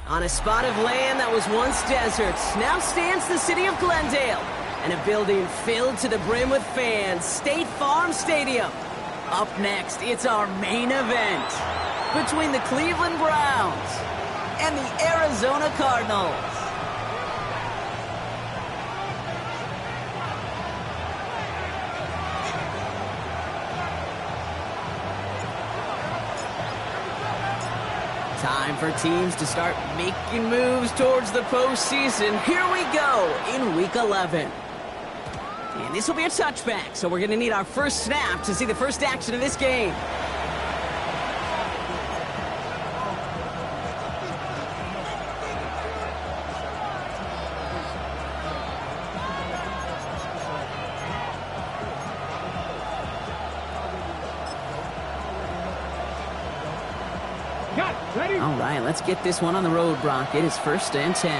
On a spot of land that was once desert, now stands the city of Glendale, and a building filled to the brim with fans, State Farm Stadium. Up next, it's our main event. between the Cleveland Browns and the Arizona Cardinals. Time for teams to start making moves towards the postseason. Here we go in Week 11. And this will be a touchback, so we're going to need our first snap to see the first action of this game. All right, let's get this one on the road, Brock. It is 1st and 10.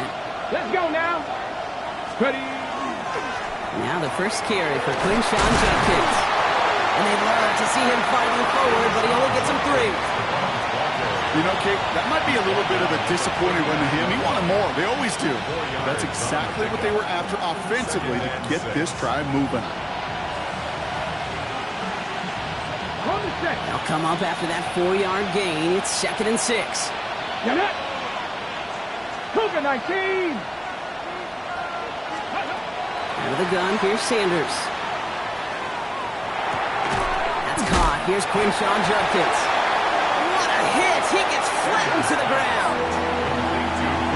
Let's go now. Ready. Now the first carry for Quinshawn Judkins. And they'd love to see him fighting forward, but he only gets him 3. You know, Kate, that might be a little bit of a disappointing run to him. He wanted more. They always do. That's exactly what they were after offensively to get this drive moving. They'll come up after that 4-yard gain. It's 2nd and 6. Get it. Cougar 19. Out of the gun, here's Sanders. That's caught. Here's Quinshawn Judkins. What a hit! He gets flattened to the ground.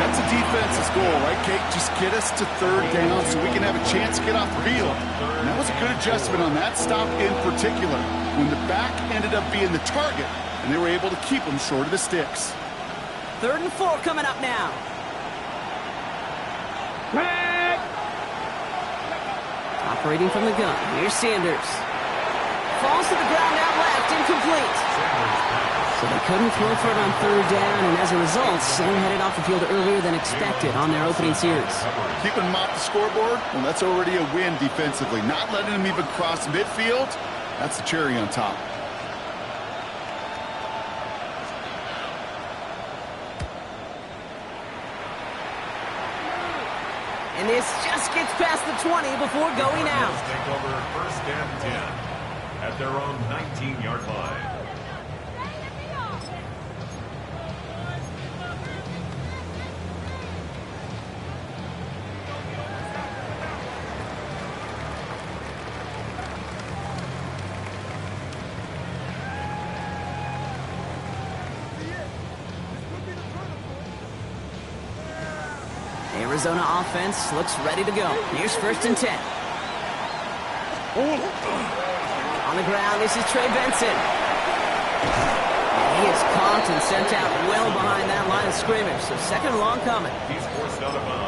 That's a defense's goal, right, Kate? Just get us to 3rd down so we can have a chance to get off the field. And that was a good adjustment on that stop in particular, when the back ended up being the target, and they were able to keep him short of the sticks. 3rd and 4 coming up now. Red. Operating from the gun, here's Sanders. Falls to the ground out left, incomplete. So they couldn't throw for it on 3rd down, and as a result, Sam headed off the field earlier than expected on their opening series. Keeping him off the scoreboard, well, that's already a win defensively. Not letting him even cross midfield, that's the cherry on top. And this just gets past the 20 before going out. Take over 1st and 10 at their own 19-yard line. Arizona offense looks ready to go. Here's 1st and 10. On the ground, this is Trey Benson. He is caught and sent out well behind that line of scrimmage. So 2nd and long coming.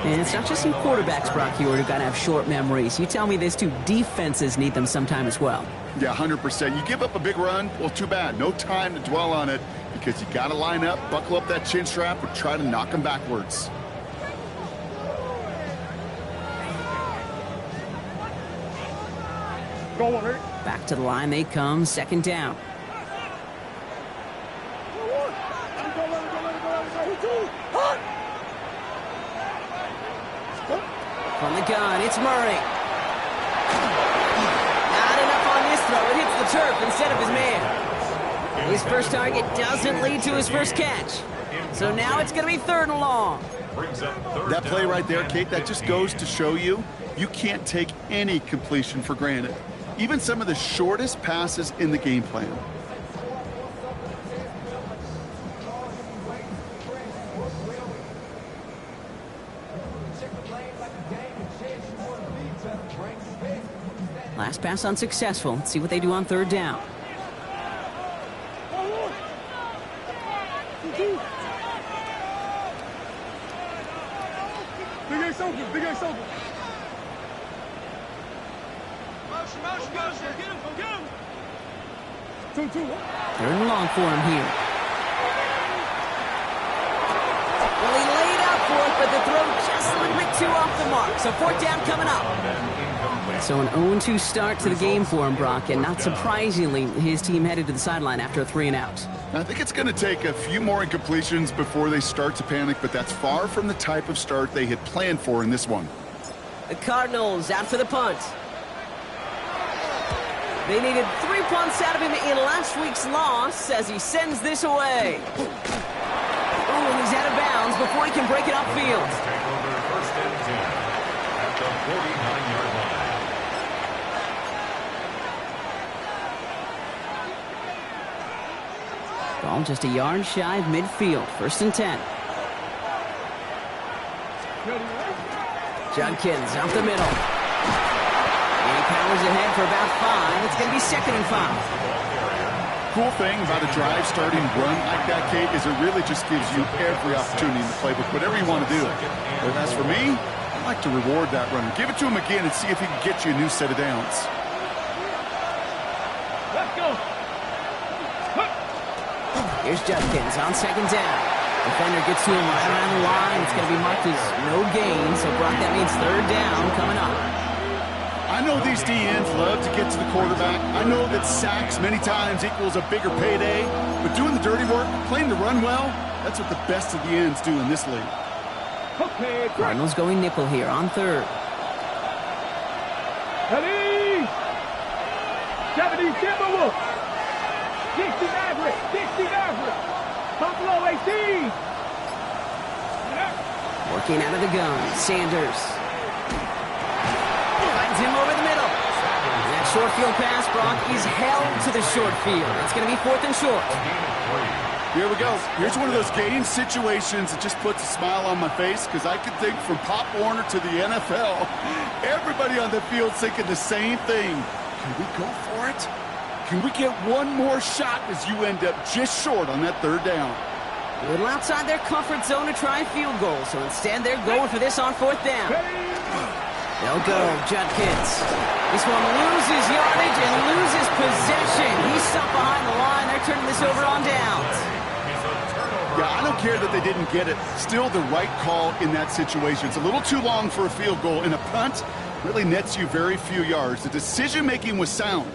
And it's not just you quarterbacks, Brock, who got to have short memories. You tell me this too, defenses need them sometime as well. Yeah, 100%. You give up a big run, well, too bad. No time to dwell on it because you got to line up, buckle up that chin strap, and try to knock them backwards. Back to the line they come, 2nd down. From the gun, it's Murray. Not enough on this throw. It hits the turf instead of his man. His first target doesn't lead to his first catch. So now it's going to be 3rd and long. That play right there, Kate, that just goes to show you can't take any completion for granted. Even some of the shortest passes in the game plan. Last pass unsuccessful. Let's see what they do on 3rd down. Big Ace open. Big Ace open. 2-2. 3rd and long for him here. Well, he laid out for it, but the throw just a little bit too off the mark. So 4th down coming up. So an 0-2 start to the game for him, Brock, and not surprisingly, his team headed to the sideline after a 3-and-out. I think it's going to take a few more incompletions before they start to panic, but that's far from the type of start they had planned for in this one. The Cardinals out for the punt. They needed 3 punts out of him in last week's loss as he sends this away. Oh, and he's out of bounds before he can break it upfield. Take over first and 10 at the 49-yard line. Ball just a yard shy of midfield. First and 10. Judkins up the middle. And he powers ahead for about 5. It's going to be second and 5. Cool thing about a drive starting run like that, Kate, is it really just gives you every opportunity in the playbook, whatever you want to do. But as for me, I like to reward that runner. Give it to him again and see if he can get you a new set of downs. Let's go. Here's Judkins on second down. Defender gets to him right around the line. It's going to be marked as no gain, so Brock, that means third down coming up. I know these DNs love to get to the quarterback. I know that sacks many times equals a bigger payday, but doing the dirty work, playing to run well, that's what the best of the ends do in this league. Okay, Cardinals going nickel here on third. ready. 70 Timberwolves. 60 Maverick. 60 Maverick. Buffalo 18. Working out of the gun. Sanders. Finds him over the middle. That short field pass, Brock, is held to the short field. It's going to be fourth and short. Here we go. Here's one of those game situations that just puts a smile on my face because I can think from Pop Warner to the NFL, everybody on the field thinking the same thing. Can we go for it? Can we get one more shot as you end up just short on that third down? A little outside their comfort zone to try a field goal, so instead they're going for this on fourth down. They'll go, Judkins. This one loses yardage and loses possession. He's stuck behind the line. They're turning this over on downs. Yeah, I don't care that they didn't get it. Still the right call in that situation. It's a little too long for a field goal, and a punt really nets you very few yards. The decision-making was sound.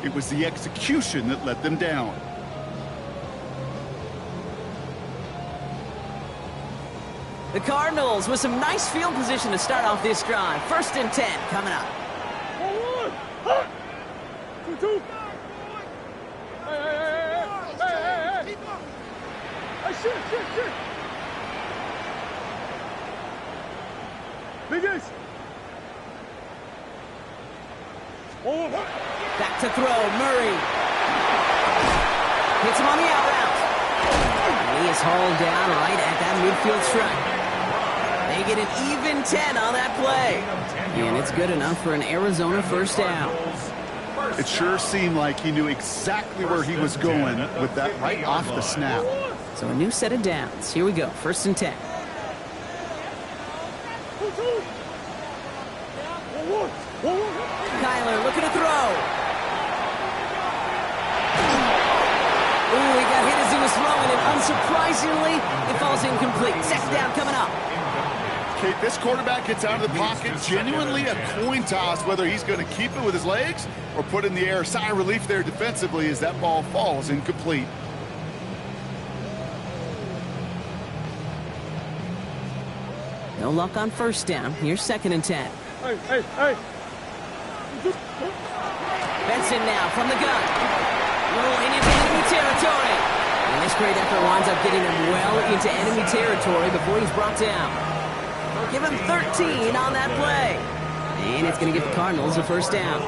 It was the execution that let them down. The Cardinals with some nice field position to start off this drive. First and 10 coming up. 2-2. Hey, shit. Biggest. Back to throw, Murray. Hits him on the out route. He is hauled down right at that midfield stripe. They get an even 10 on that play. And it's good enough for an Arizona first down. It sure seemed like he knew exactly where he was going with that right off the snap. So a new set of downs. Here we go, first and 10. Kyler looking to throw. Ooh, he got hit as he was throwing it. Unsurprisingly, it falls incomplete. Second down coming up. Kate, this quarterback gets out of the pocket, genuinely a coin toss whether he's going to keep it with his legs or put it in the air. Sigh of relief there defensively as that ball falls incomplete. No luck on first down. Here's second and 10. Hey. Benson now from the gun. Rolling into enemy territory. And this great effort winds up getting him well into enemy territory before he's brought down. Give him 13 on that play. And it's going to give the Cardinals a first down.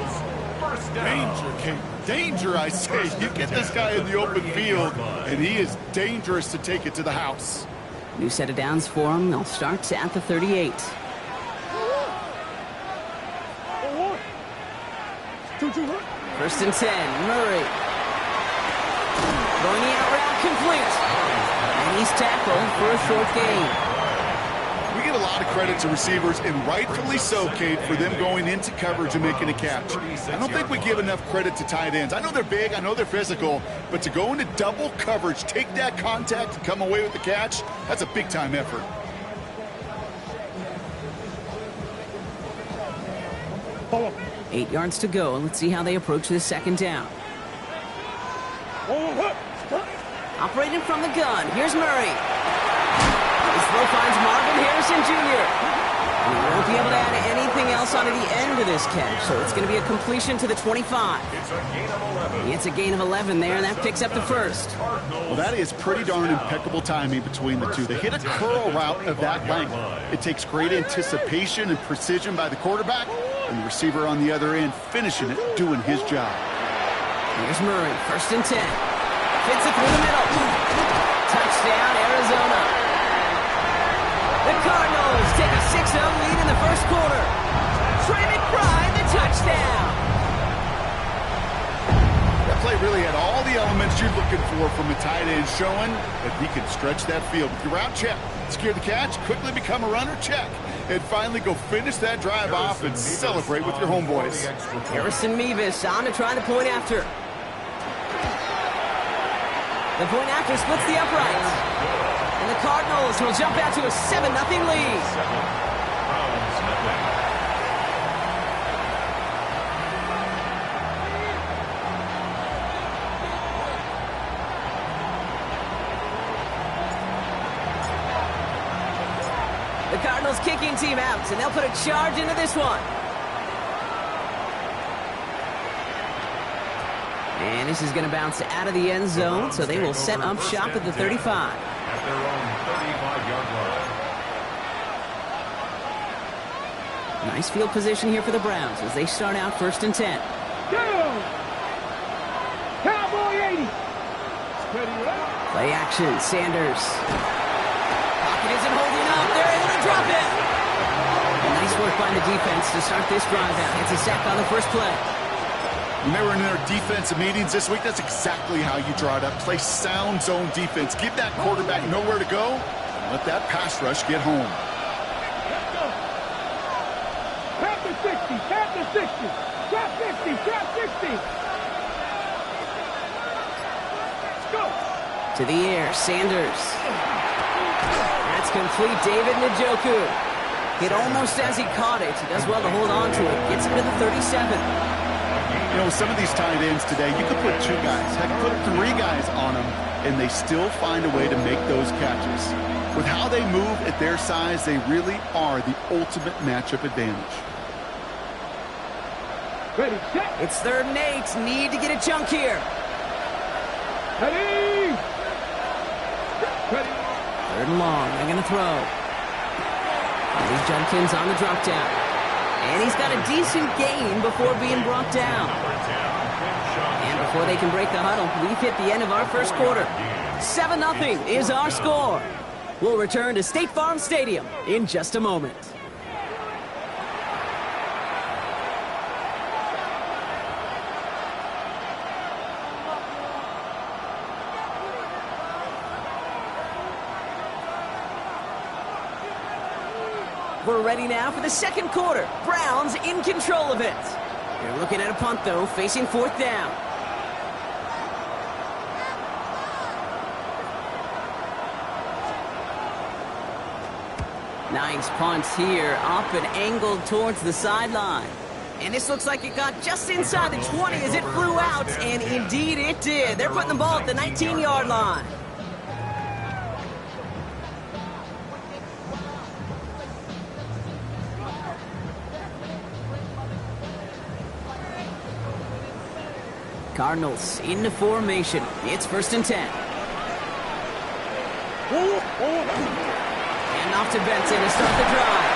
Danger, Kate. Danger, I say. You get this guy in the open field, and he is dangerous to take it to the house. New set of downs for him. They'll start at the 38. First and 10, Murray. Throwing the out route complete. And he's tackled for a short gain. We get a lot of credit to receivers, and rightfully so, Kate, for them going into coverage and making a catch. I don't think we give enough credit to tight ends. I know they're big, I know they're physical, but to go into double coverage, take that contact, and come away with the catch, that's a big-time effort. Follow. 8 yards to go. Let's see how they approach this second down. Operating from the gun. Here's Murray. His throw finds Marvin Harrison Jr. He won't be able to add anything anything else onto the end of this catch, so it's going to be a completion to the 25. It's a gain of 11. It's a gain of 11 there, and that picks up the first. Well, that is pretty darn impeccable timing between the two. They hit a curl route of that length. It takes great anticipation and precision by the quarterback, and the receiver on the other end finishing it, doing his job. Here's Murray, 1st and 10. Fits it through the middle. Touchdown, Arizona. The Cardinals take a 6-0 lead in the first quarter. Trey McBride, the touchdown. That play really had all the elements you're looking for from a tight end, showing that he can stretch that field. With your route, check. Secure the catch, quickly become a runner, check. And finally go finish that drive off and celebrate with your homeboys. Harrison Mevis on to try the point after. The point after splits the uprights. And the Cardinals will jump out to a 7-0 lead. Browns nothing. The Cardinals kicking team out, and they'll put a charge into this one. And this is going to bounce out of the end zone, so they will set up shop at the 35. At their own 35-yard line. Nice field position here for the Browns as they start out 1st and 10. Go! Cowboy 80. Play action, Sanders. Pocket isn't holding up. They're able to drop it. Nice work by the defense to start this drive out. It's a sack on the first play. When they were in their defensive meetings this week, that's exactly how you draw it up. Play sound zone defense. Give that quarterback nowhere to go, and let that pass rush get home. Tap the 60. Tap the 60. Drop 50. Drop 60. Let's go. To the air, Sanders. That's complete. David Njoku. Hit almost as he caught it. He does well to hold on to it. Gets him to the 37. You know, some of these tight ends today, you could put 2 guys, heck, put 3 guys on them, and they still find a way to make those catches. With how they move at their size, they really are the ultimate matchup advantage. Ready, set. It's 3rd and 8. Need to get a chunk here. Ready. Ready. 3rd and long. They're going to throw. Lee Judkins on the drop down. And he's got a decent gain before being brought down. And before they can break the huddle, we've hit the end of our first quarter. 7-0 is our score. We'll return to State Farm Stadium in just a moment. We're ready now for the second quarter. Browns in control of it. They're looking at a punt, though, facing 4th down. Nice punt here, up and angled towards the sideline. And this looks like it got just inside the 20 as it flew out, and indeed it did. They're putting the ball at the 19-yard line. Cardinals into formation. It's 1st and 10. And off to Benson to start the drive.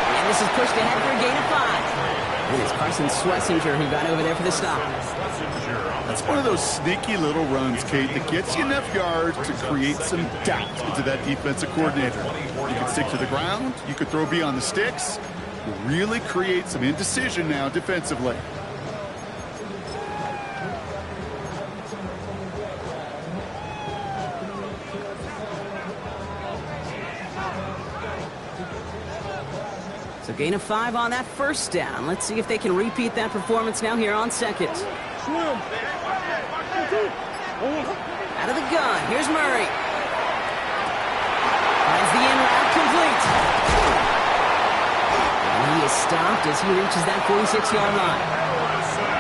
And this is pushed ahead for a gain of 5. And it's Carson Schlesinger who got over there for the stop. That's one of those sneaky little runs, Kate, that gets you enough yards to create some doubt into that defensive coordinator. You can stick to the ground. You could throw beyond the sticks. You really create some indecision now defensively. So gain of 5 on that first down. Let's see if they can repeat that performance now here on second. Swim. Out of the gun, here's Murray. Finds the in route complete. And he is stopped as he reaches that 46-yard line.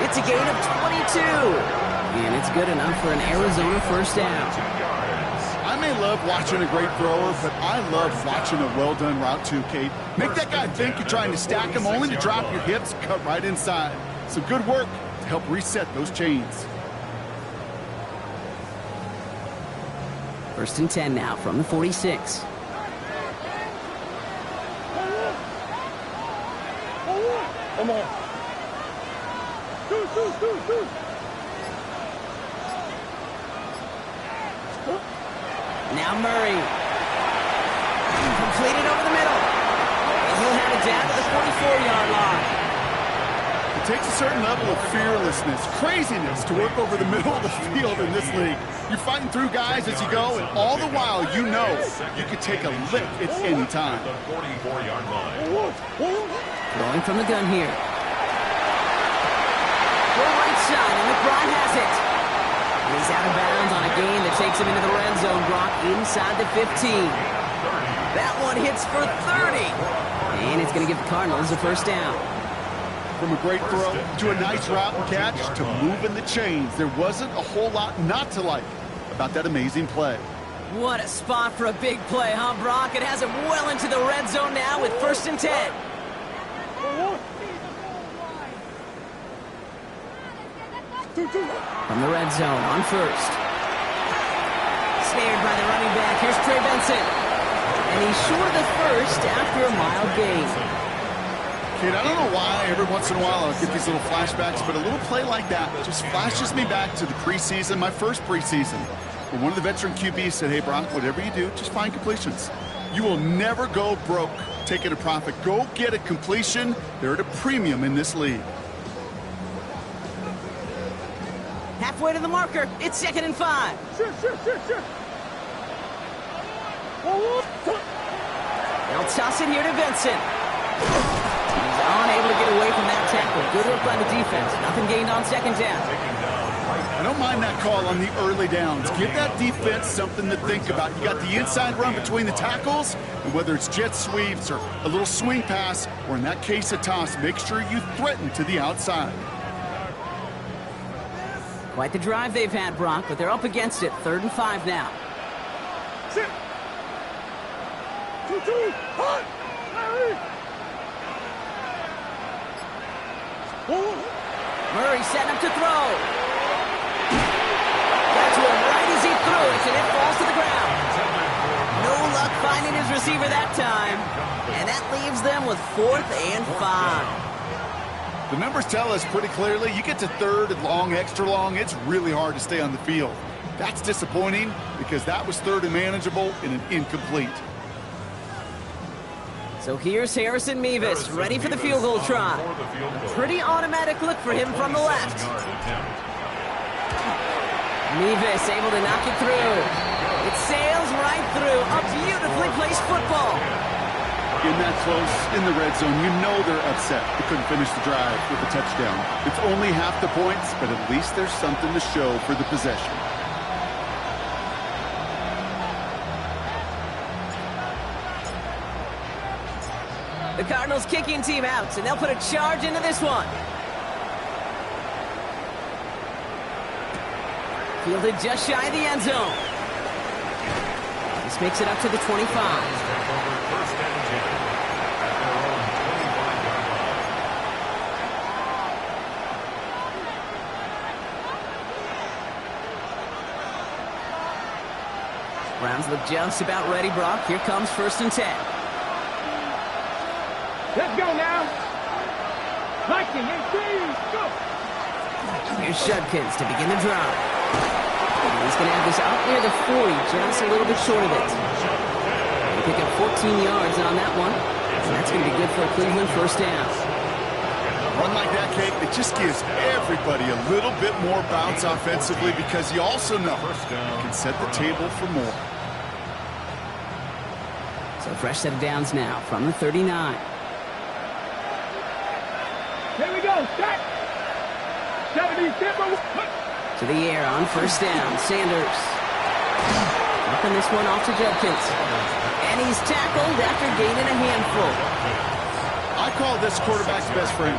It's a gain of 22. And it's good enough for an Arizona first down. I'm may love watching a great thrower, but I love watching a well-done route too, Kate. Make that guy think you're trying to stack him only to drop your hips, cut right inside. So good work to help reset those chains. 1st and 10 now from the 46. Come on. Shoot. Now Murray. Completed over the middle. And he'll have it down to the 44-yard line. It takes a certain level of fearlessness, craziness to work over the middle of the field in this league. You're fighting through guys as you go, and all the while you know you can take a lick at any time. The 44-yard line. Throwing from the gun here. Full right side, and McBride has it. He's out of bounds on a gain that takes him into the red zone, Brock, inside the 15. That one hits for 30. And it's going to give the Cardinals a first down. From a great throw to a nice route and catch to moving the chains, there wasn't a whole lot not to like about that amazing play. What a spot for a big play, huh, Brock? It has him well into the red zone now with 1st and 10. From the red zone on 1st. Snared by the running back. Here's Trey Benson. And he's short of the first after a mild gain. Kate, I don't know why every once in a while I'll get these little flashbacks, but a little play like that just flashes me back to the preseason, my first preseason, where one of the veteran QBs said, hey, Brock, whatever you do, just find completions. You will never go broke taking a profit. Go get a completion. They're at a premium in this league. Halfway to the marker. It's 2nd and 5. They'll toss it here to Benson. He's unable to get away from that tackle. Good work by the defense. Nothing gained on 2nd down. I don't mind that call on the early downs. Give that defense something to think about. You got the inside run between the tackles, and whether it's jet sweeps or a little swing pass, or in that case a toss, make sure you threaten to the outside. Quite the drive they've had, Brock, but they're up against it. 3rd and 5 now. Sit. 2-2. Hot. Murray setting up to throw. Got to him right as he threw it, and it falls to the ground. No luck finding his receiver that time. And that leaves them with 4th and 5. The numbers tell us pretty clearly, you get to 3rd and long, extra long, it's really hard to stay on the field. That's disappointing because that was 3rd and manageable and an incomplete. So here's Harrison Mevis, ready for the field goal try. A pretty automatic look for him from the left. Mevis able to knock it through. It sails right through. A beautifully placed football. In that close, in the red zone, you know they're upset they couldn't finish the drive with a touchdown. It's only half the points, but at least there's something to show for the possession. The Cardinals kicking team out, and they'll put a charge into this one. Fielded just shy of the end zone. This makes it up to the 25. Browns look just about ready, Brock. Here comes 1st and 10. Let's go now. Viking, go. Here's Judkins to begin the drive. And he's going to have this out near the 40, just a little bit short of it. They pick up 14 yards on that one. And that's going to be good for a Cleveland 1st down. Run like that, Kate, it just gives everybody a little bit more bounce offensively because you also know you can set the table for more. So fresh set of downs now from the 39. Here we go. Start. 70, To the air on 1st down. Sanders. Knocking this one off to Judkins. And he's tackled after gaining a handful. I call this quarterback's best friend.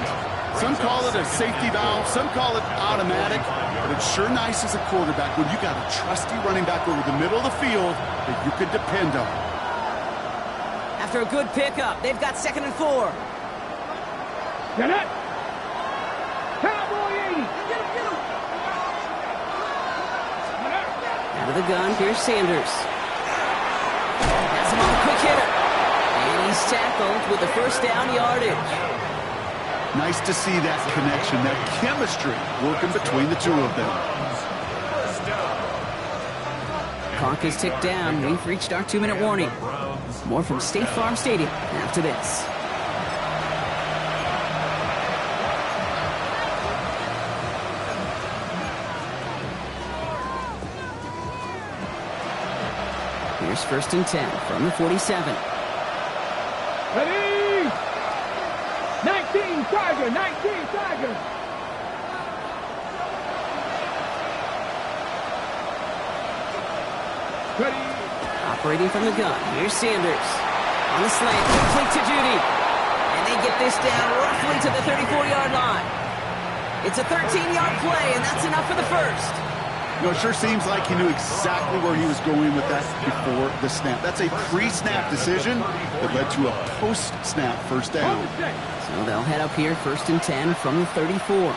Some call it a safety valve, some call it automatic, but it's sure nice as a quarterback when you got a trusty running back over the middle of the field that you could depend on. After a good pickup, they've got 2nd and 4. Get it. Cowboy 80. Out of the gun, here's Sanders. Has him on the quick hitter. And he's tackled with the first down yardage. Nice to see that connection, that chemistry working between the two of them. Clock is ticked down. We've reached our 2-minute warning. More from State Farm Stadium after this. Here's 1st and 10 from the 47. Ready. 19 Tiger. 19 Tiger. Ready. Operating from the gun, here's Sanders. On the slant, complete to Judy. And they get this down roughly to the 34-yard line. It's a 13-yard play, and that's enough for the first. You know, it sure seems like he knew exactly where he was going with that before the snap. That's a pre-snap decision that led to a post-snap first down. So they'll head up here, 1st and 10 from the 34.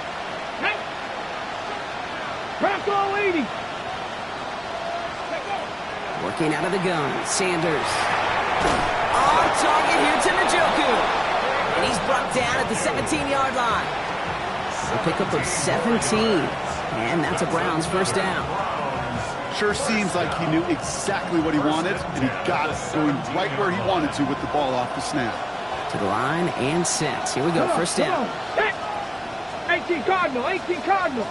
Bronco 80. Working out of the gun, Sanders. On target here to Njoku. And he's brought down at the 17-yard line. A pickup of 17. And that's a Browns first down. Sure seems like he knew exactly what he wanted, and he got it going right where he wanted to with the ball off the snap. To the line and set. Here we go, first down. 18 Cardinal, 18 Cardinal.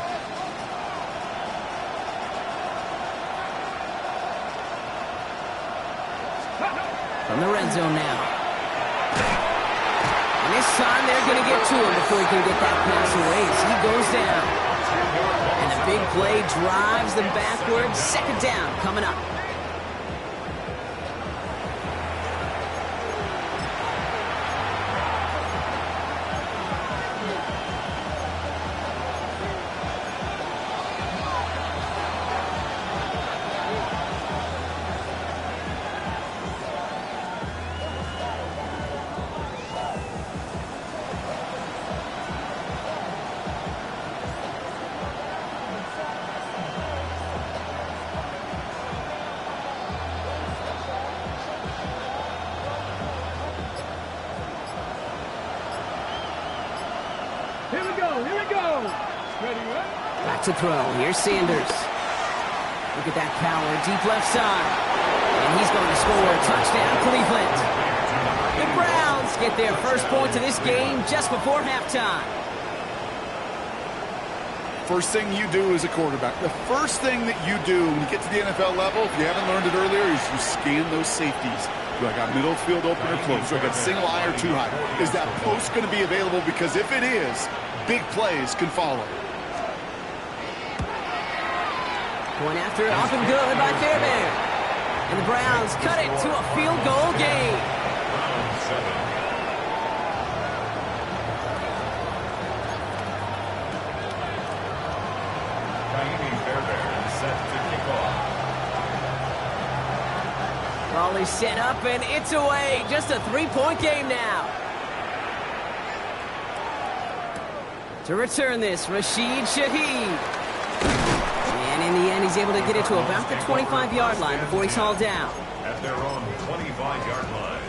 From the red zone now. And this time they're going to get to him before he can get that pass away. So he goes down. And the big play drives them backwards. 2nd down coming up. Here we go, here we go. Ready, right? Back to throw. Here's Sanders. Look at that power, deep left side. And he's going to score. Touchdown, Cleveland. The Browns get their first point of this game just before halftime. First thing you do as a quarterback, the first thing that you do when you get to the NFL level, if you haven't learned it earlier, is you scan those safeties. Do I got middle field open or close? Do I got single high or too high? Is that post going to be available? Because if it is, big plays can follow. Going after it, off and good by Fairbairn. And the Browns cut it to a field goal game. Ball is set up and it's away. Just a 3-point game now. To return this, Rashid Shaheed. And in the end, he's able to get it to about the 25-yard line before he's hauled down. At their own 25-yard line.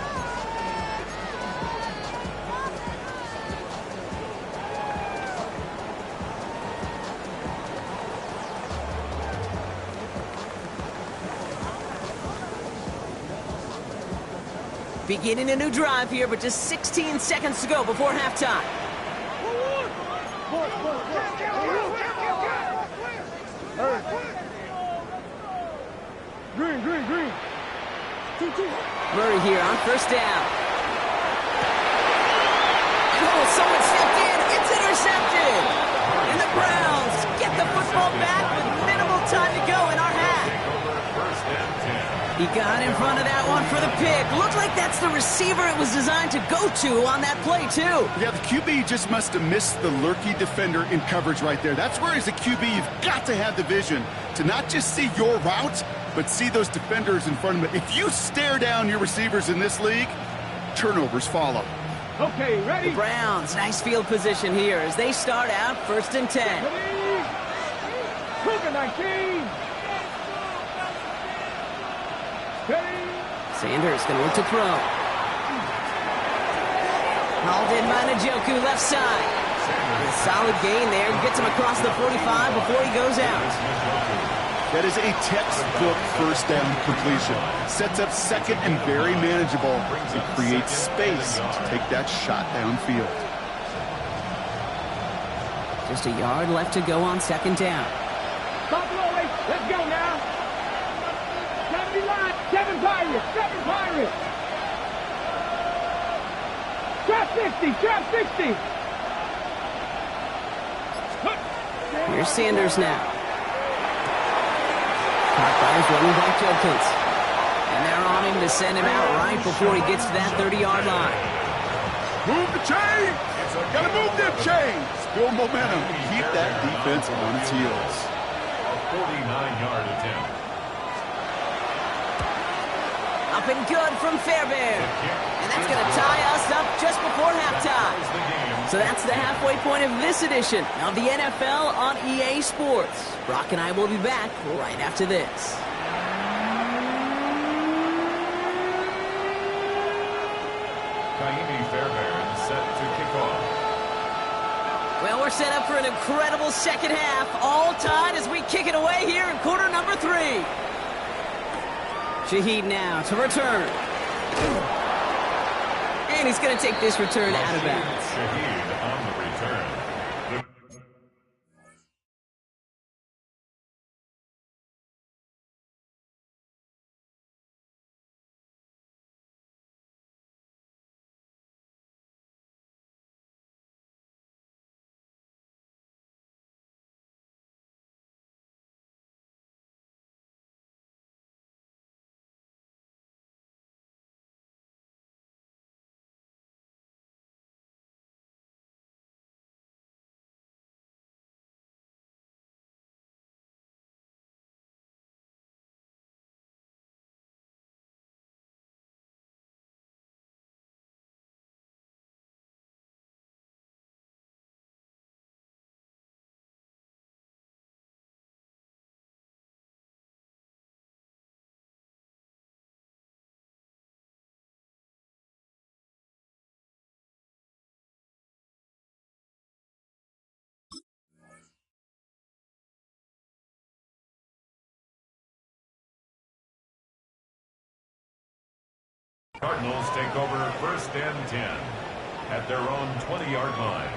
Beginning a new drive here, but just 16 seconds to go before halftime. Green. Murray here on first down. Oh, someone stepped in. It's intercepted. And the Browns get the football back with minimal time to go in our half. First and 10. He got in front of that one for the pick. Looked like that's the receiver it was designed to go to on that play, too. Yeah, the QB just must have missed the lurky defender in coverage right there. That's where, as a QB, you've got to have the vision to not just see your route, but see those defenders in front of it. If you stare down your receivers in this league, turnovers follow. Okay, ready? The Browns, nice field position here as they start out 1st and 10. Ready? Cougar 19. Ready? Sanders going to look to throw. Hauled in by Njoku, left side. A solid gain there. Gets him across the 45 before he goes out. That is a textbook first down completion. Sets up second and very manageable. It creates space to take that shot downfield. Just a yard left to go on 2nd down. Stop rolling. Let's go now. 70 line. 7 Pirates. 7 Pirates. Trap 60. Trap 60. Here's Sanders now. Caught by his running back Jokins. And they're on him to send him out right before he gets to that 30-yard line. Move the chains! Gotta move them chains! Build momentum. Keep that defense on its heels. A 49-yard attempt. Up and good from Fairbairn. And that's going to tie us up just before halftime. So that's the halfway point of this edition of the NFL on EA Sports. Brock and I will be back right after this. Kaimi Fairbairn set to kick off. Well, we're set up for an incredible second half. All tied as we kick it away here in quarter number 3. Shaheed now to return. And he's going to take this return out of bounds. Shaheed on the return. Cardinals take over 1st and 10 at their own 20-yard line.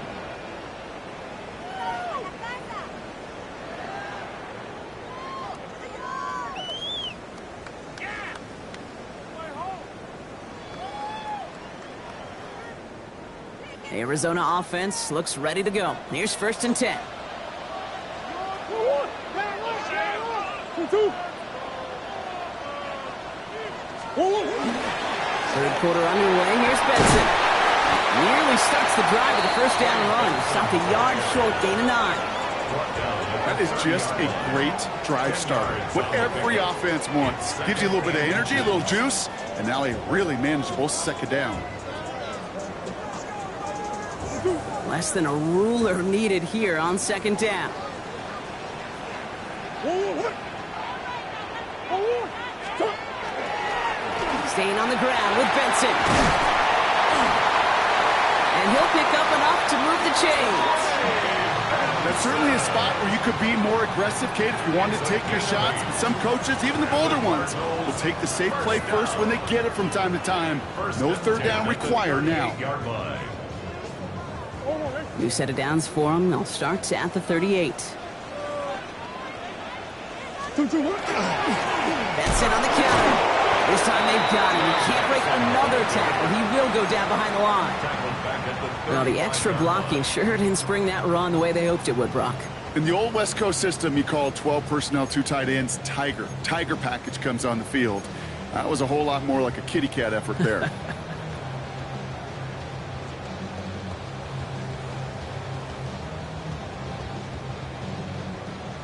Arizona offense looks ready to go. Here's 1st and 10. Third quarter underway. Here's Benson. Nearly starts the drive with a 1st down run. Stopped a yard short, gain of 9. That is just a great drive starter. What every offense wants. Gives you a little bit of energy, a little juice, and now a really manageable 2nd down. Less than a ruler needed here on 2nd down. Staying on the ground with Benson. And he'll pick up enough to move the chains. That's certainly a spot where you could be more aggressive, Kate, if you wanted to take your shots. And some coaches, even the bolder ones, will take the safe play first when they get it from time to time. No 3rd down required now. New set of downs for them. They'll start at the 38. Benson on the counter. This time they've got him. He can't break another tackle. He will go down behind the line. Well, the extra blocking sure didn't spring that run the way they hoped it would, Brock. In the old West Coast system, you call 12 personnel, 2 tight ends, Tiger. Tiger package comes on the field. That was a whole lot more like a kitty cat effort there.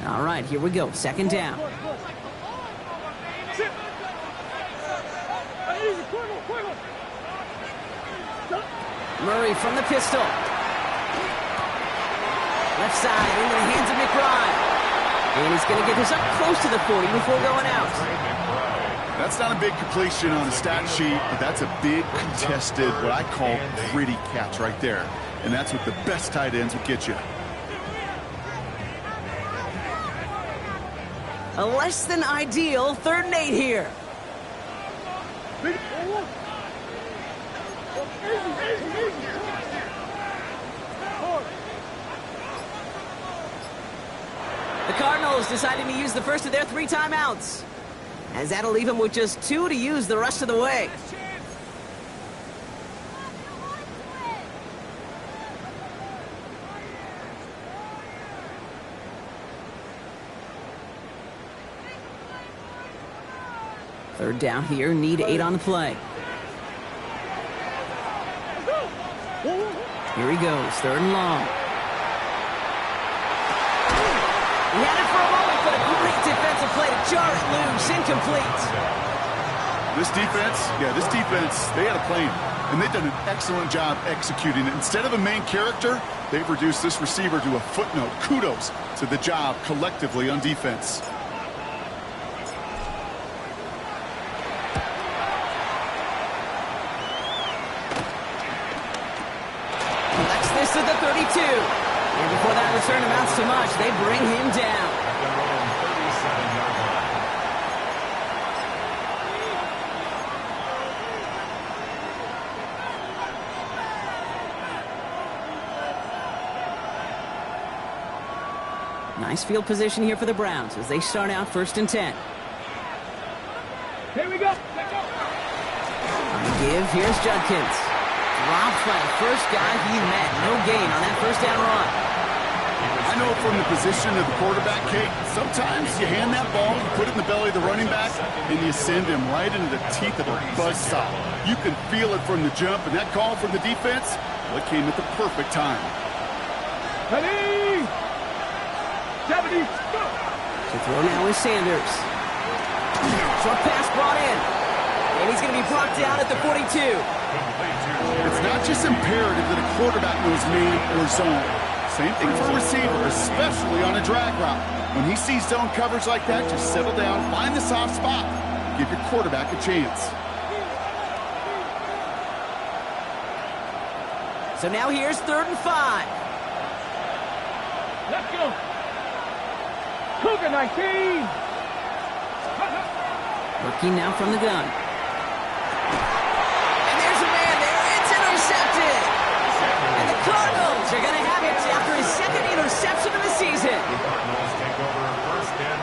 All right, here we go. Second down. Murray from the pistol. Left side into the hands of McBride. And he's going to get this up close to the 40 before going out. That's not a big completion on the stat sheet, but that's a big contested, what I call gritty catch right there. And that's what the best tight ends will get you. A less than ideal 3rd and 8 here. The Cardinals deciding to use the first of their 3 timeouts, as that'll leave them with just 2 to use the rest of the way. Third down here, need 8 on the play. Here he goes, 3rd and long. He had it for a moment, but a great defensive play to jar it loose, incomplete. This defense, they had a plan, and they've done an excellent job executing it. Instead of a main character, they've reduced this receiver to a footnote. Kudos to the job collectively on defense. To the 32. And before that return amounts to much, they bring him down. Nice field position here for the Browns as they start out 1st and 10. Here we go. On the give, here's Judkins. Dropped by the first guy he met. No gain on that 1st down run. I know from the position of the quarterback, Kate, sometimes you hand that ball, you put it in the belly of the running back, and you send him right into the teeth of a buzzsaw. You can feel it from the jump, and that call from the defense, well, it came at the perfect time. 70. To throw now is Sanders. Short pass brought in. And he's going to be brought down at the 42. It's not just imperative that a quarterback knows man or zone. Same thing for a receiver, especially on a drag route. When he sees zone coverage like that, just settle down, find the soft spot, give your quarterback a chance. So now here's 3rd and 5. Let's go. Cougar 19. Working now from the gun. And there's a man there. It's intercepted. And the Cardinals are going to have it after his 2nd interception of the season.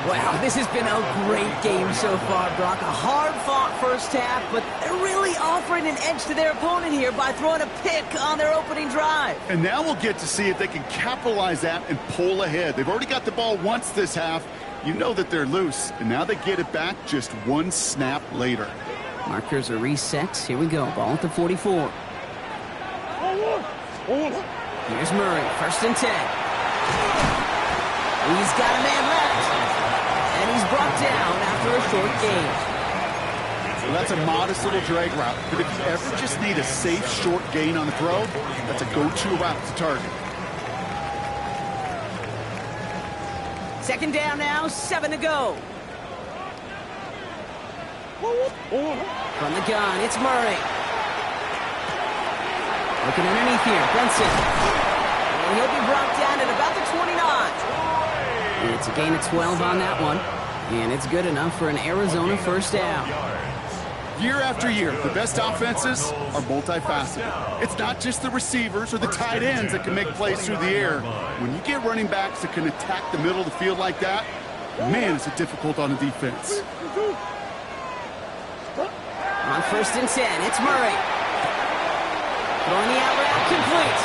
Wow, this has been a great game so far, Brock. A hard-fought first half, but they're really offering an edge to their opponent here by throwing a pick on their opening drive. And now we'll get to see if they can capitalize that and pull ahead. They've already got the ball once this half. You know that they're loose, and now they get it back just 1 snap later. Markers are reset. Here we go. Ball at the 44. Here's Murray. 1st and 10. He's got a man left. And he's brought down after a short gain. Well, that's a modest little drag route. But if you ever just need a safe short gain on the throw, that's a go-to route to target. 2nd down now, 7 to go. From the gun, it's Murray. Looking underneath here, Benson. And he'll be brought down at about the 29. It's a gain of 12 on that one. And it's good enough for an Arizona 1st down. Year after year, the best offenses are multifaceted. It's not just the receivers or the tight ends that can make plays through the air. When you get running backs that can attack the middle of the field like that, man, is it difficult on the defense. On 1st and 10, it's Murray. Throwing the out route complete.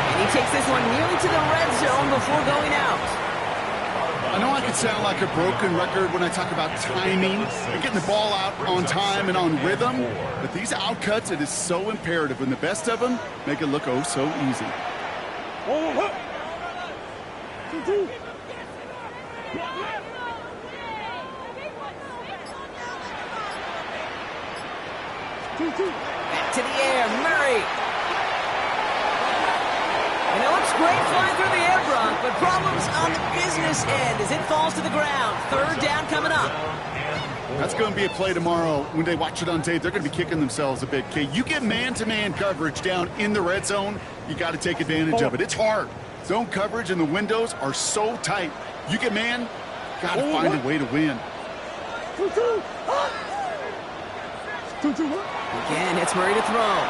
And he takes this one nearly to the red zone before going out. I know I could sound like a broken record when I talk about timing and getting the ball out on time and on rhythm, but these outcuts, it is so imperative, and the best of them make it look oh so easy. Back to the air, Murray. And it looks great flying through the air, Brock, but problems on the business end as it falls to the ground. Third down coming up. That's going to be a play tomorrow. When they watch it on tape, they're going to be kicking themselves a bit. Okay, you get man-to-man coverage down in the red zone, you got to take advantage of it. It's hard. Zone coverage and the windows are so tight. You get man, got to find a way to win. Again, it's Murray to throw.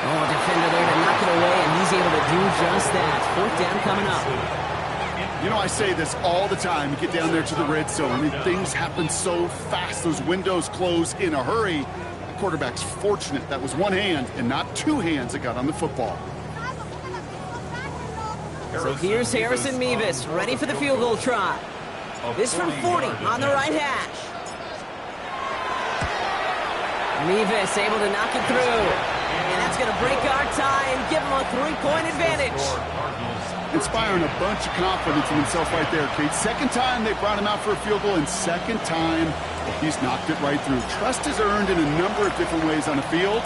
Oh, defender there to knock it away, and he's able to do just that. Fourth down coming up. You know, I say this all the time. You get down there to the red zone, and things happen so fast. Those windows close in a hurry. The quarterback's fortunate that was one hand and not two hands that got on the football. So here's Harrison Mevis, ready for the field goal try. This from 40 on the right hash. Mevis able to knock it through. And that's going to break our tie and give him a 3-point advantage. Inspiring a bunch of confidence in himself right there, Kate. Second time they brought him out for a field goal, and second time he's knocked it right through. Trust is earned in a number of different ways on the field.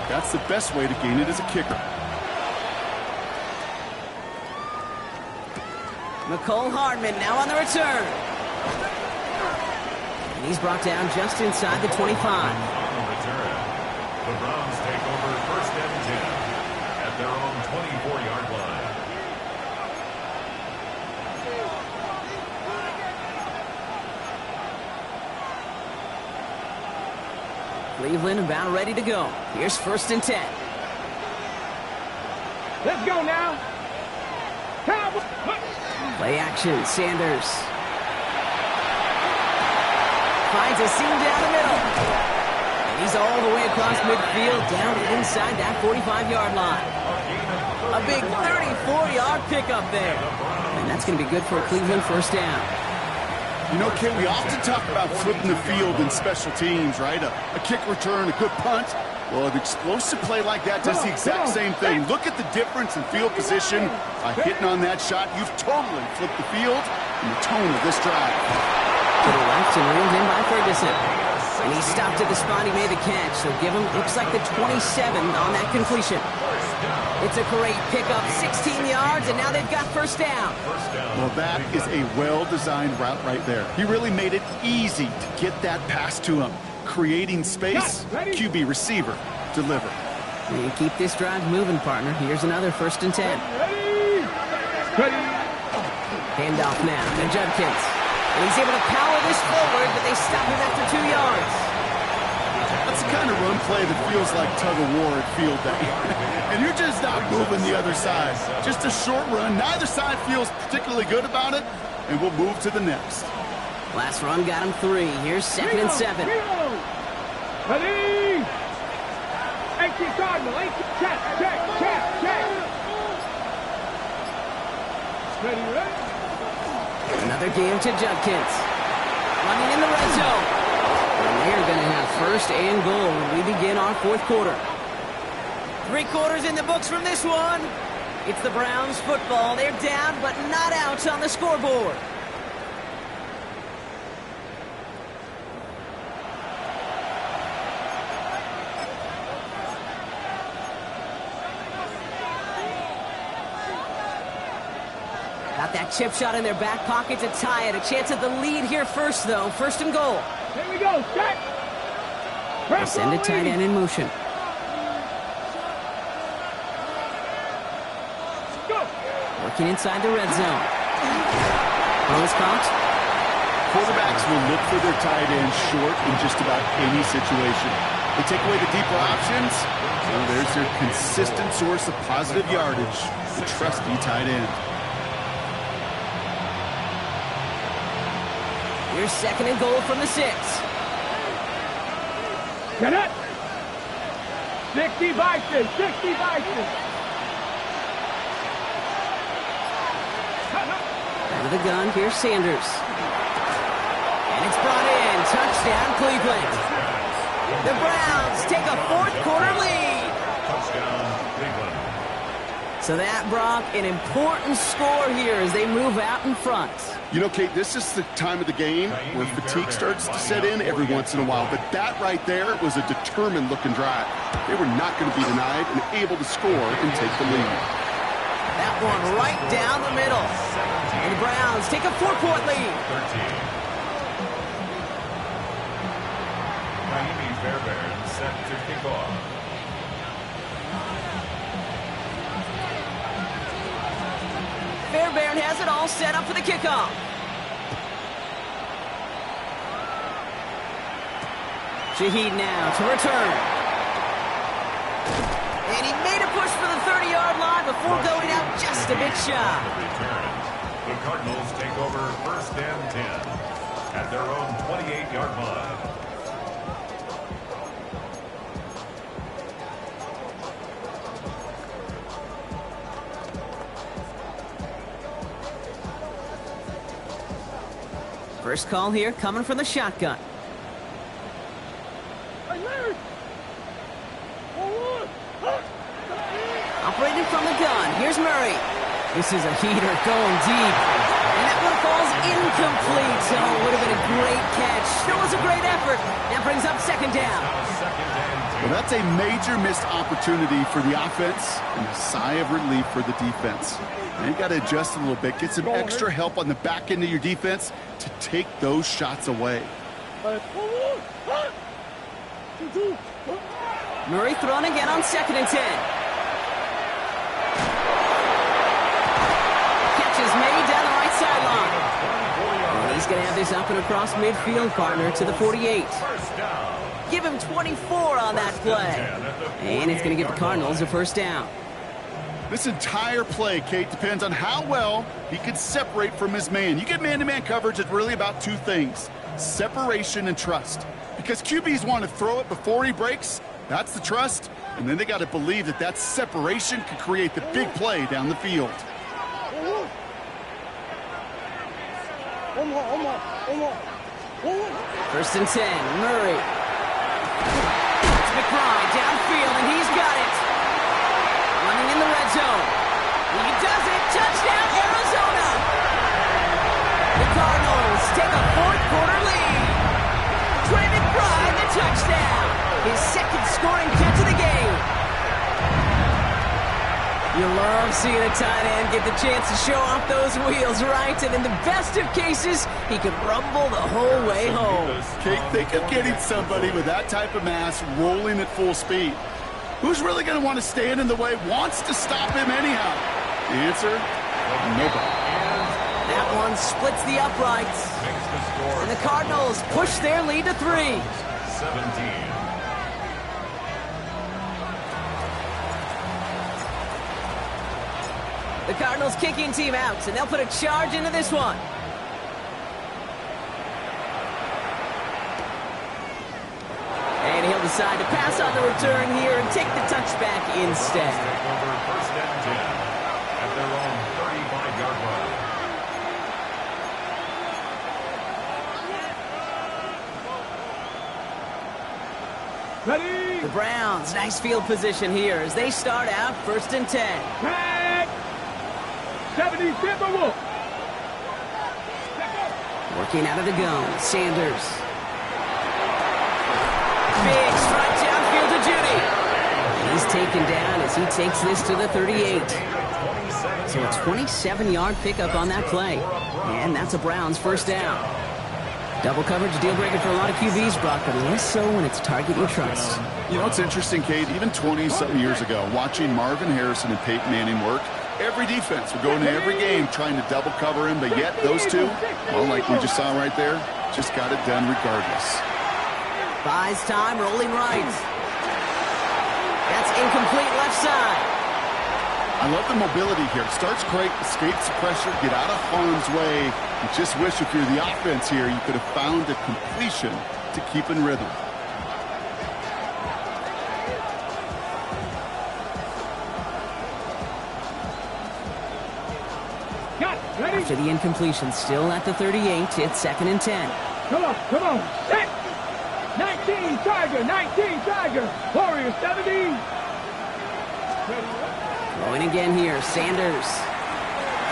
That's the best way to gain it as a kicker. Mecole Hardman now on the return. And he's brought down just inside the 25. On the return, the Browns take over first and 10 at their own 24-yard line. Cleveland about ready to go. Here's first and 10. Let's go now. Cowboys. Play action, Sanders. Finds a seam down the middle. And he's all the way across midfield, down inside that 45-yard line. A big 34-yard pickup there. And that's going to be good for a Cleveland first down. You know, Kate, we often talk about flipping the field in special teams, right? A kick return, a good punt. Well, an explosive play like that does the exact same thing. Look at the difference in field position. By hitting on that shot, you've totally flipped the field and the tone of this drive. To the left and reeled in by Ferguson. And he stopped at the spot he made the catch. So give him, looks like the 27 on that completion. It's a great pickup, 16 yards, and now they've got first down. Well, that is a well-designed route right there. He really made it easy to get that pass to him. Creating space, QB receiver, deliver. And keep this drive moving, partner. Here's another first and 10. Handoff now to Judkins. And he's able to power this forward, but they stop him after 2 yards. That's the kind of run play that feels like tug-of-war at field day. And you're just not moving the other side. Just a short run. Neither side feels particularly good about it, and we'll move to the next. Last run got him 3. Here's second and 7. Ready? 18 Cardinal, 18, check. Ready? Another game to Judkins. Running in the red zone. And they're going to have first and goal when we begin our fourth quarter. 3 quarters in the books from this one. It's the Browns football. They're down, but not out on the scoreboard. Got that chip shot in their back pocket to tie it. A chance at the lead here first, though. First and goal. Here we go, set. They send a tight end in motion. Go. Working inside the red zone. Throw is caught. Quarterbacks will look for their tight end short in just about any situation. They take away the deeper options, so there's their consistent source of positive yardage, the trusty tight end. Here's second and goal from the 6. Get it. 60 Vikings. the gun, here's Sanders. And it's brought in. Touchdown, Cleveland. The Browns take a fourth-quarter lead. Touchdown, Cleveland. So that, Brock, an important score here as they move out in front. You know, Kate, this is the time of the game where fatigue starts to set in every once in a while. But that right there was a determined-looking drive. They were not going to be denied and able to score and take the lead. That one right down the middle. And the Browns take a 4-point lead. 13. Naimi Fairbairn set to kick off. Fairbairn has it all set up for the kickoff. Shaheed now to return. And he made a push for the 30-yard line before going out just a bit shy. The Cardinals take over first and 10 at their own 28-yard line. First call here coming from the shotgun. Operating from the gun. Here's Murray. This is a heater going deep. And that one falls incomplete. So it would have been a great catch. It was a great effort. That brings up second down. Well, that's a major missed opportunity for the offense and a sigh of relief for the defense. Now you got to adjust a little bit, get some extra help on the back end of your defense to take those shots away. Murray thrown again on 2nd and 10. Catch is made down the right sideline. And he's going to have this up and across midfield, partner, to the 48. Give him 24 on that play. And it's going to give the Cardinals a first down. This entire play, Kate, depends on how well he can separate from his man. You get man-to-man coverage, it's really about two things: separation and trust. Because QBs want to throw it before he breaks, that's the trust, and then they got to believe that that separation could create the big play down the field. First and 10, Murray. It's McBride downfield, and he's got it. Running in the red zone. He does it. Touchdown, Arizona. The Cardinals take a fourth-quarter lead. Trey McBride, the touchdown. His second scoring catch of the game. You love seeing a tight end get the chance to show off those wheels, right? And in the best of cases, he could rumble the whole way home. Kate, think of getting somebody with that type of mass rolling at full speed. Who's really going to want to stand in the way, wants to stop him anyhow? The answer, nobody. That one splits the uprights. And the Cardinals push their lead to 3. 17. The Cardinals kicking team out, and they'll put a charge into this one. And he'll decide to pass on the return here and take the touchback instead. Take over first and 10 at their own 35-yard line. Ready? The Browns, nice field position here as they start out first and 10. Tag. 70 Timberwolves. Working out of the gun, Sanders. Big strike downfield to Judy. He's taken down as he takes this to the 38. So a 27-yard pickup on that play. And that's a Browns first down. Double coverage, deal breaker for a lot of QBs, Brock, but less so when it's target you trust. You know, it's interesting, Kate, even 20-something years ago, watching Marvin Harrison and Peyton Manning work, every defense would go into every game trying to double cover him, but yet those two, well, like we just saw right there, just got it done regardless. Buys time, rolling right. That's incomplete left side. I love the mobility here. Starts great, escapes the pressure, get out of harm's way. You just wish if you're the offense here, you could have found a completion to keep in rhythm. Got ready? after the incompletion. Still at the 38. It's 2nd and 10. Come on, come on. Set. 19 Tiger, 19 Tiger. Warriors 70. Going again here. Sanders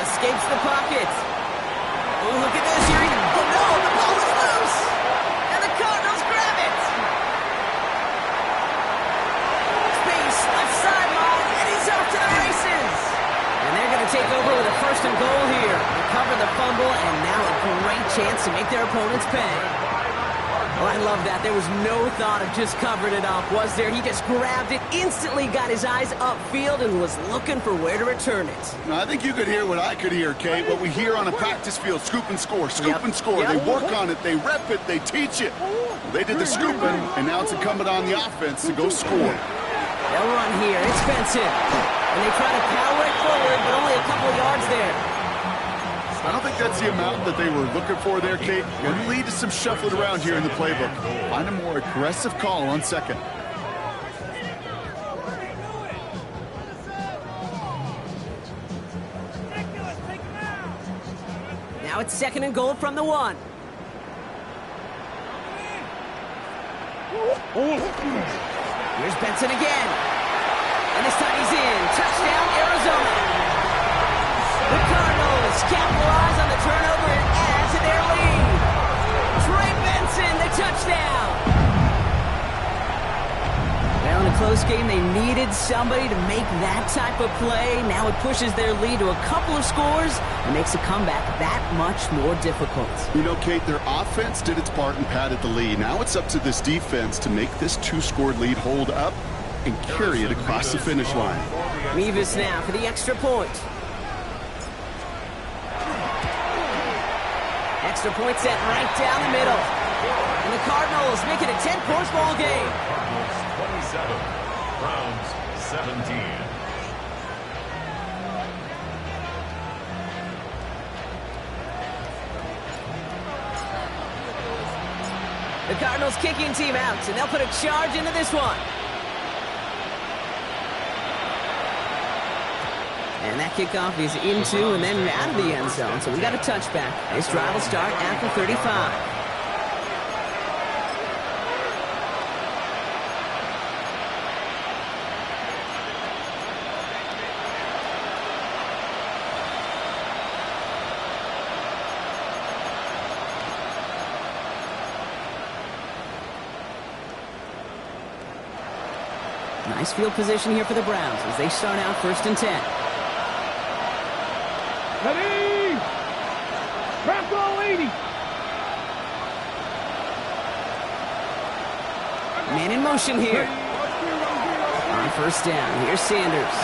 escapes the pocket. Oh, look at this here. Oh, no, the ball is loose. And the Cardinals grab it. Space, left sideline, and he's off to the races. And they're going to take over with a 1st and goal here. Recover the fumble, and now a great chance to make their opponents pay. Oh, I love that. There was no thought of just covering it up, was there? He just grabbed it, instantly got his eyes upfield, and was looking for where to return it. Now, I think you could hear what I could hear, Kate. What we hear on a practice field, scoop and score, scoop and score. They work on it, they rep it, they teach it. They did the scooping, and now it's incumbent on the offense to go score. They'll run here. It's Benson. And they try to power it forward, but only a couple of yards there. I don't think that's the amount that they were looking for there, Kate. It would lead to some shuffling around here in the playbook. Find a more aggressive call on 2nd. Now it's 2nd and goal from the 1. Here's Benson again. And this time he's in. Touchdown, Arizona. The Cardinals capitalize on the turnover and add to their lead. Trey Benson, the touchdown. Well, in a close game, they needed somebody to make that type of play. Now it pushes their lead to a couple of scores and makes a comeback that much more difficult. You know, Kate, their offense did its part and padded the lead. Now it's up to this defense to make this 2-score lead hold up and carry it across the finish line. Mevis now for the extra point. Extra point set right down the middle. And the Cardinals make it a 10-point ball game. Cardinals 27, Browns 17. The Cardinals kicking team out, and they'll put a charge into this one. And that kickoff is into and then out of the end zone. So we got a touchback. This drive will start after 35. Nice field position here for the Browns as they start out 1st and 10. Ready! Bronco 80! Man in motion here. On 1st down, here's Sanders.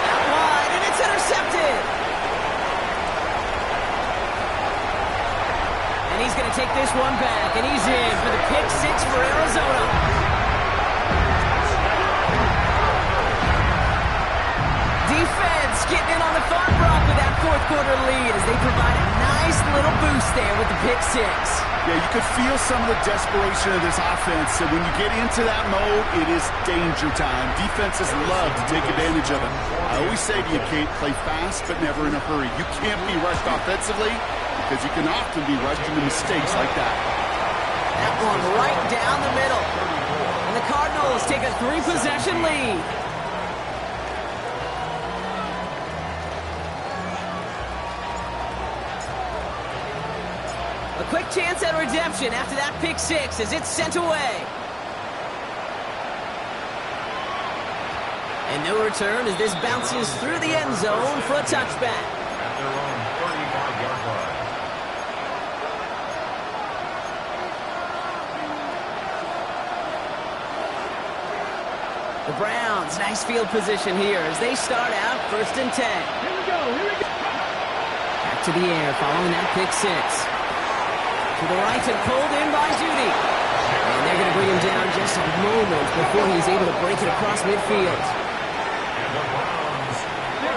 Out wide, and it's intercepted! And he's going to take this one back, and he's in for the pick 6 for Arizona. Defense getting in on the fun block with that 4th quarter lead as they provide a nice little boost there with the pick 6. Yeah, you could feel some of the desperation of this offense. So when you get into that mode, it is danger time. Defenses love to take advantage of it. I always say to you, Kate, play fast but never in a hurry. You can't be rushed offensively because you can often be rushed into mistakes like that. That one right down the middle. And the Cardinals take a 3-possession lead. A quick chance at redemption after that pick 6 as it's sent away. And no return as this bounces through the end zone for a touchback. At their own 35-yard line. The Browns, nice field position here as they start out 1st and 10. Here we go, here we go. Back to the air following that pick 6. To the right and pulled in by Judy. And they're going to bring him down just a moment before he's able to break it across midfield. And the Browns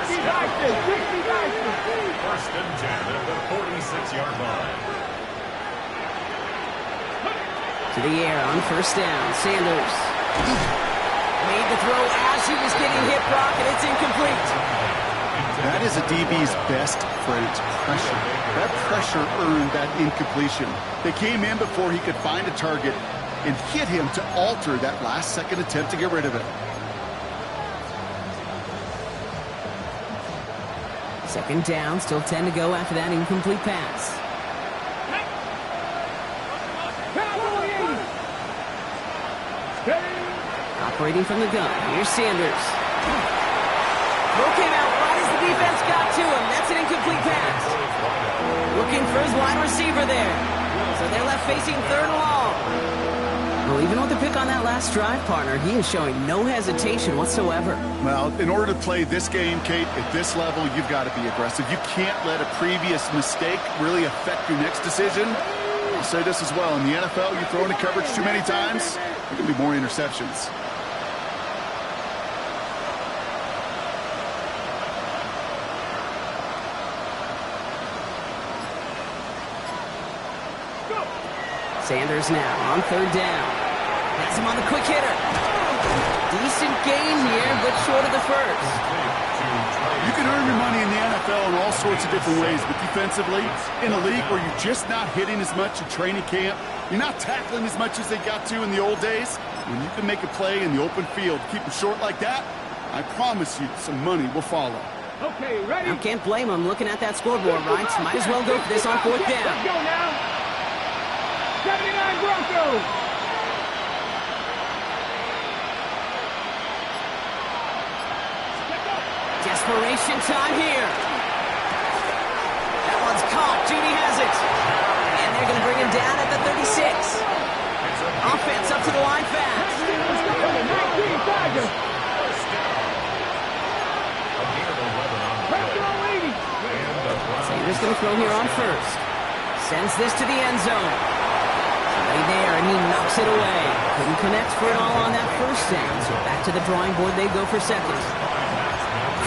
60 Dyson, 60 Dyson. 1st and 10 at the 46-yard line. To the air on 1st down. Sanders made the throw as he was getting hit, Brock, and it's incomplete. That is a DB's best friend, pressure. That pressure earned that incompletion. They came in before he could find a target and hit him to alter that last-second attempt to get rid of it. Second down, still 10 to go after that incomplete pass. Operating from the gun, here's Sanders. Throw came out right as the defense got to him. That's an incomplete pass. Looking for his wide receiver there. So they're left facing third and long. Well, even with the pick on that last drive, partner, he is showing no hesitation whatsoever. Well, in order to play this game, Kate, at this level, you've got to be aggressive. You can't let a previous mistake really affect your next decision. I'll say this as well. In the NFL, you throw into coverage too many times, there can be more interceptions. Sanders now on third down. Has him on the quick hitter. Decent gain here, but short of the first. You can earn your money in the NFL in all sorts of different ways, but defensively, in a league where you're just not hitting as much at training camp, you're not tackling as much as they got to in the old days, when you can make a play in the open field, keep it short like that, I promise you some money will follow. Okay, ready? I can't blame him looking at that scoreboard, right? Might as well go for this on fourth down. Let's go now. 79 Broncos. Desperation time here. That one's caught. Judy has it. And they're going to bring him down at the 36. Offense up to the line fast. 19 Tigers. Sanders going to throw here on first. Sends this to the end zone. Somebody there, and he knocks it away. Couldn't connect for it all on that first down, so back to the drawing board they go for second.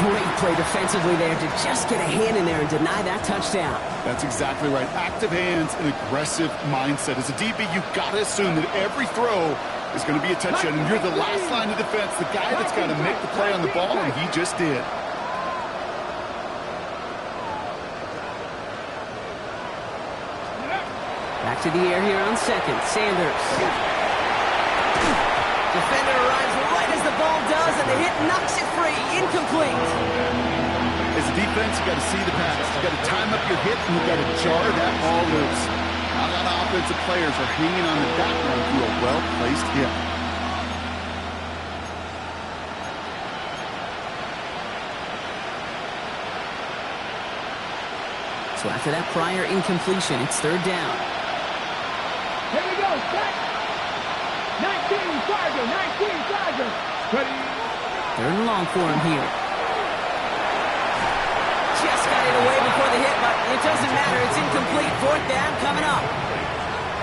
Great play defensively there to just get a hand in there and deny that touchdown. That's exactly right. Active hands and aggressive mindset. As a DB, you've got to assume that every throw is going to be a touchdown, and you're the last line of defense, the guy that's got to make the play on the ball, and he just did. Back to the air here on second. Sanders. Defender arrives right as the ball does, and the hit knocks it free. Incomplete. As a defense, you got to see the pass. You got to time up your hit, and you got to jar that ball loose. A lot of offensive players are hanging on to that one through a well-placed hit. So after that prior incompletion, it's third down. Here we go, set. 19 Chargers. Ready. Third and long for him here. Just got it away before the hit, but it doesn't matter. It's incomplete. Fourth down coming up.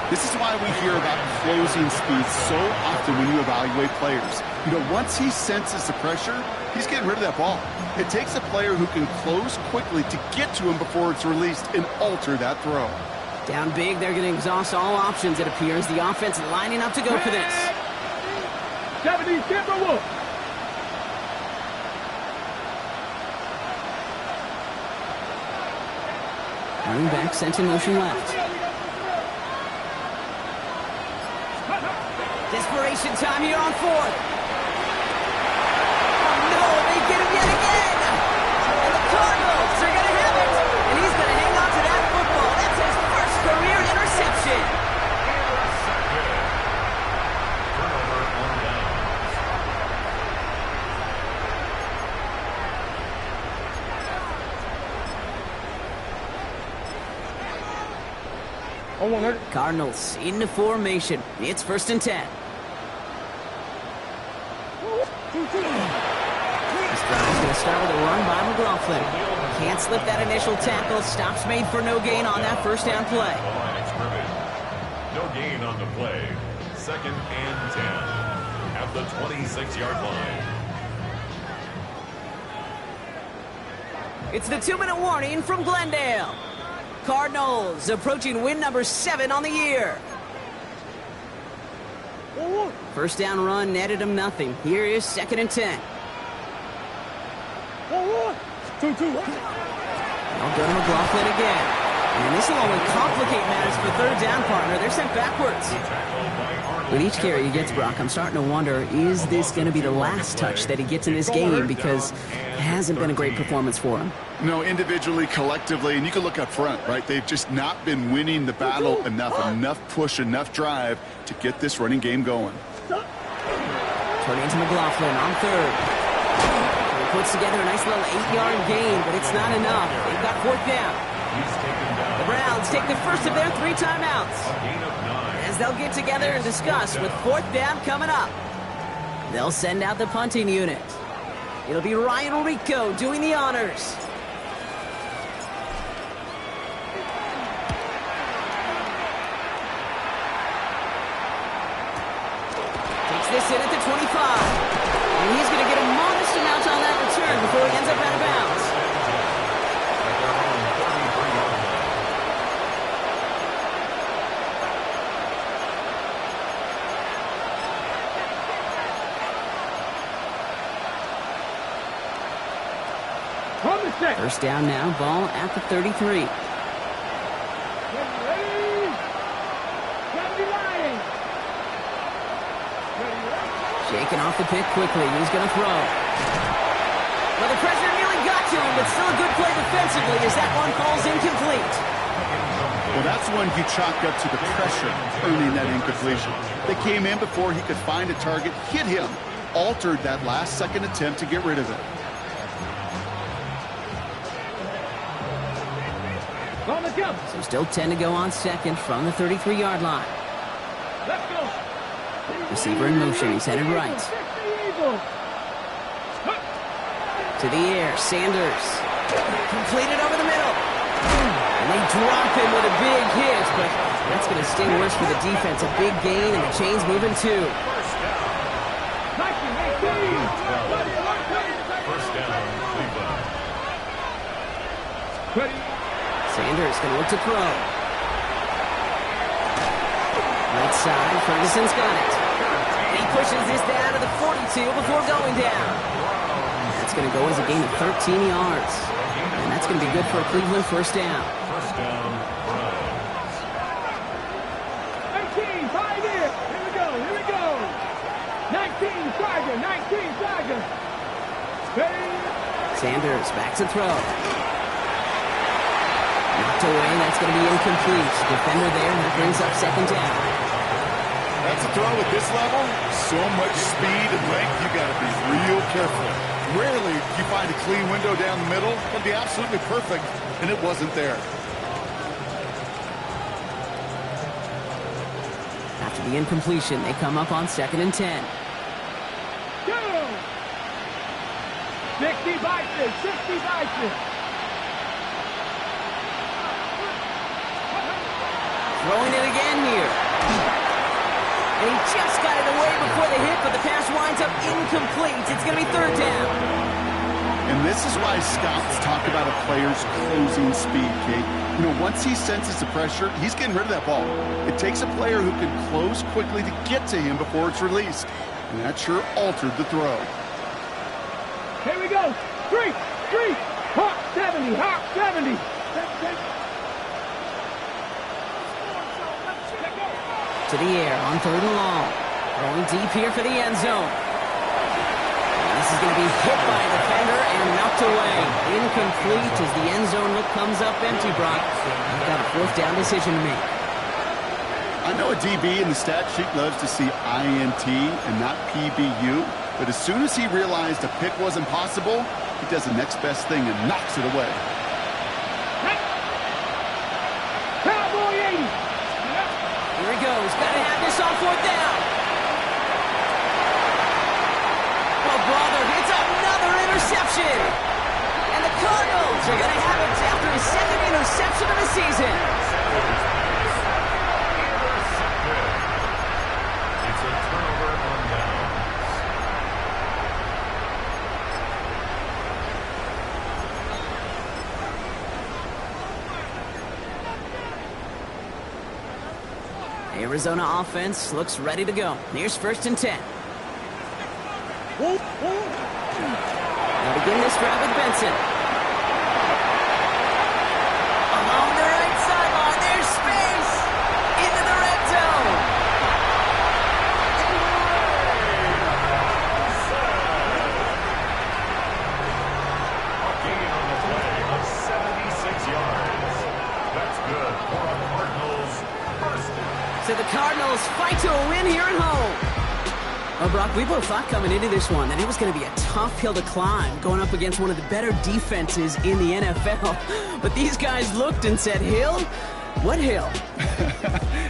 This is why we hear about closing speed so often when you evaluate players. You know, once he senses the pressure, he's getting rid of that ball. It takes a player who can close quickly to get to him before it's released and alter that throw. Down big, they're going to exhaust all options, it appears. The offense lining up to go for this. 70 Timberwolves. Running back sent in motion left. Desperation time here on fourth. Oh no, they get him yet again. And the Cardinals are going to have it. And he's going to hang on to that football. That's his first career interception. Cardinals into formation. It's 1st and 10. This drive's going to start with a run by McLaughlin. Can't slip that initial tackle. Stops made for no gain on that first down play. No gain on the play. 2nd and 10 at the 26-yard line. It's the 2-minute warning from Glendale. Cardinals approaching win number 7 on the year. First down run netted him nothing. Here is 2nd and 10. I'll go to McLaughlin again. And this will only complicate matters for third down, partner. They're sent backwards. With each carry he gets, Brock, I'm starting to wonder, is this going to be the last touch that he gets in this game? Because it hasn't been a great performance for him. No, individually, collectively, and you can look up front, right? They've just not been winning the battle enough push, enough drive to get this running game going. Turning to McLaughlin on third. He puts together a nice little 8-yard gain, but it's not enough. They've got fourth down. The Browns take the first of their 3 timeouts, as they'll get together and discuss with fourth down coming up. They'll send out the punting unit. It'll be Ryan Rico doing the honors. Takes this in at the 25. And he's going to get a modest amount on that return before he ends up out of bounds. First down now, ball at the 33. Shaking off the pick quickly. He's going to throw. Well, the pressure nearly got to him, but still a good play defensively as that one falls incomplete. Well, that's one you chalk up to the pressure, earning that incompletion. They came in before he could find a target, hit him, altered that last-second attempt to get rid of it. So still 10 to go on second from the 33-yard line. Let's go. Receiver in motion. He's headed right. To the air. Sanders. Completed over the middle. And they drop him with a big hit, but that's going to sting worse for the defense. A big gain, and the chain's moving too. First down, Cleveland. Sanders going to look to throw. Right side, Ferguson's got it. He pushes this down to the 42 before going down. That's going to go as a gain of 13 yards. And that's going to be good for a Cleveland first down. First down, Browns. 19, 5 here. Here we go, here we go. 19, Tiger, 19, Tiger. Sanders back to throw. Knocked away, that's going to be incomplete. Defender there, that brings up second down. That's a throw at this level. So much speed and length, you got to be real careful. Rarely you find a clean window down the middle. It'd be absolutely perfect, and it wasn't there. After the incompletion, they come up on 2nd and 10. Go! 60 bites, 60 bites. Throwing it again here. And he just got it away before the hit, but the pass winds up incomplete. It's going to be third down. And this is why scouts talk about a player's closing speed, Kate. You know, once he senses the pressure, he's getting rid of that ball. It takes a player who can close quickly to get to him before it's released. And that sure altered the throw. Here we go. 3, Hawk 70, Hawk 70. To the air on 3rd and long. Going deep here for the end zone. And this is going to be hit by a defender and knocked away. Incomplete as the end zone look comes up empty, Brock. I've got a fourth down decision to make. I know a DB in the stat sheet loves to see INT and not PBU, but as soon as he realized a pick wasn't possible, he does the next best thing and knocks it away. Cowboy 80. Here he goes. Got to have this on fourth down. Oh, brother, it's another interception. And the Cardinals are going to have it after his second interception of the season. It's a turnover on downs. Arizona offense looks ready to go. Here's 1st and 10. They'll begin this drive with Benson. So the Cardinals fight to a win here at home. Well, Brock, we both thought coming into this one that it was going to be a tough hill to climb going up against one of the better defenses in the NFL. But these guys looked and said, Hill? What hill?